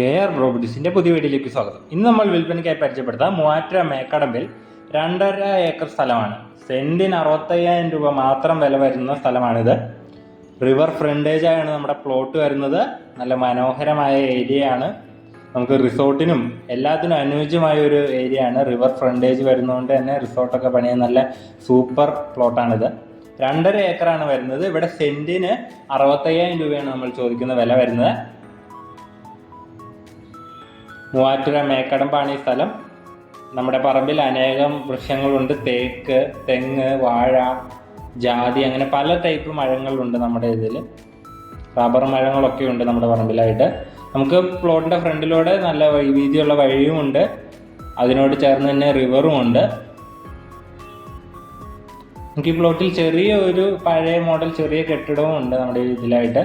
KR പ്രോപ്പർട്ടീസിന്റെ പുതിയ വീഡിയോയിലേക്ക് സ്വാഗതം. ഇന്ന് നമ്മൾ വിൽപ്പനയ്ക്കായി പരിചയപ്പെടുത്താം മൂവാറ്റുപുഴ മേക്കടമ്പിൽ 2.5 ഏക്കർ സ്ഥലമാണ്. സെന്റിന് 65,000 രൂപ മാത്രം വില വരുന്ന സ്ഥലമാണിത്. റിവർ ഫ്രണ്ടേജ് ആണ് നമ്മുടെ പ്ലോട്ട് വരുന്നത്. നല്ല മനോഹരമായ ഏരിയ ആണ്. നമുക്ക് റിസോർട്ടിനും എല്ലാത്തിനും അനുയോജ്യമായ ഒരു ഏരിയ ആണ്. റിവർ ഫ്രണ്ടേജ് വരുന്നതുകൊണ്ട് തന്നെ റിസോർട്ടൊക്കെ പണിയാൻ നല്ല സൂപ്പർ പ്ലോട്ടാണിത്. 2.5 ഏക്കറാണ് വരുന്നത്. ഇവിടെ സെന്റിന് 65,000 രൂപയാണ് നമ്മൾ ചോദിക്കുന്ന വില വരുന്നത്. മൂവാറ്റുപുഴ മേക്കടമ്പാണ് ഈ സ്ഥലം. നമ്മുടെ പറമ്പിൽ അനേകം വൃക്ഷങ്ങളുണ്ട്. തേക്ക്, തെങ്ങ്, വാഴ, ജാതി, അങ്ങനെ പല ടൈപ്പ് മരങ്ങളുണ്ട്. നമ്മുടെ ഇതിൽ റബ്ബർ മരങ്ങളൊക്കെ ഉണ്ട് നമ്മുടെ പറമ്പിലായിട്ട്. നമുക്ക് പ്ലോട്ടിൻ്റെ ഫ്രണ്ടിലൂടെ നല്ല വീതിയുള്ള വഴിയും ഉണ്ട്. അതിനോട് ചേർന്ന് തന്നെ റിവറും ഉണ്ട്. നമുക്ക് ഈ പ്ലോട്ടിൽ ചെറിയ ഒരു പഴയ മോഡൽ ചെറിയ കെട്ടിടവും ഉണ്ട് നമ്മുടെ ഇതിലായിട്ട്.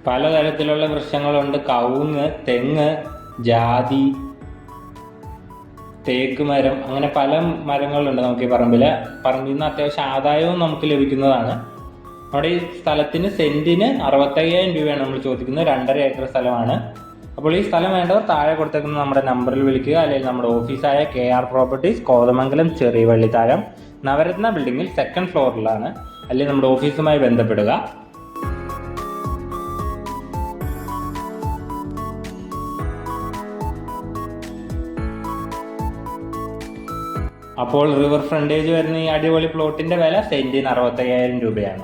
പലതരത്തിലുള്ള വൃക്ഷങ്ങളുണ്ട്. കവുങ്ങ്, തെങ്ങ്, ജാതി, തേക്ക് മരം, അങ്ങനെ പല മരങ്ങളുണ്ട് നമുക്ക് ഈ പറമ്പിൽ നിന്ന് അത്യാവശ്യം ആദായവും നമുക്ക് ലഭിക്കുന്നതാണ്. നമ്മുടെ ഈ സ്ഥലത്തിന് സെന്റിന് 65,000 രൂപയാണ് നമ്മൾ ചോദിക്കുന്നത്. 2.5 ഏക്കർ സ്ഥലമാണ്. അപ്പോൾ ഈ സ്ഥലം വേണ്ടവർ താഴെ കൊടുത്തേക്കുന്ന നമ്മുടെ നമ്പറിൽ വിളിക്കുക. അല്ലെങ്കിൽ നമ്മുടെ ഓഫീസായ KR പ്രോപ്പർട്ടീസ്, കോതമംഗലം, ചെറിയ വള്ളിത്താരം, നവരത്ന ബിൽഡിങ്ങിൽ 2nd ഫ്ലോറിലാണ്. അല്ലെങ്കിൽ നമ്മുടെ ഓഫീസുമായി ബന്ധപ്പെടുക. അപ്പോൾ റിവർ ഫ്രണ്ടേജ് വരുന്ന ഈ അടിപൊളി പ്ലോട്ടിന്റെ വില സെന്റിന് 65,000 രൂപയാണ്.